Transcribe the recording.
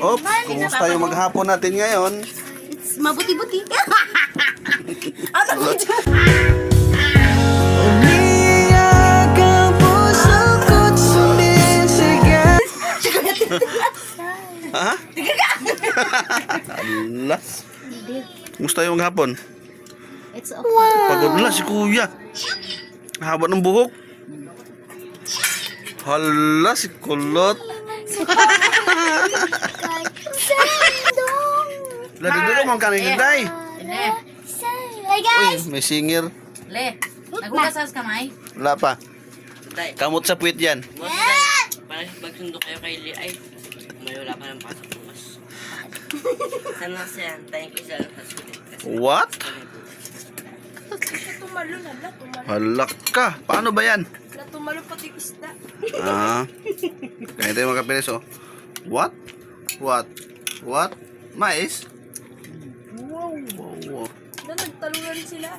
Oops, kumusta yung maghapon natin ngayon? It's mabuti-buti. Ha? Alas. Kumusta yung maghapon? It's okay. Pagod na si kuya. Haba ng buhok. Hala, si kulot. Lagi dito mga kanin day. Le, Hey guys! Uy, may singir. le. Naghugasas ka, May? Wala pa. Tay, Kamot sa puwit yan. boss, tay, para magsundo kayo kay Lee. Ay, may wala pa ng pasok bukas. Sana siya, tayo ko siya sa school. What? Tumalo na, tumalo. Hala ka. Paano ba yan? Tumalo pati isda. Ah. Kaya tayo mga kapilis, oh. What? What? What? Mais? Wow, wow, wow. Nagtalunan sila.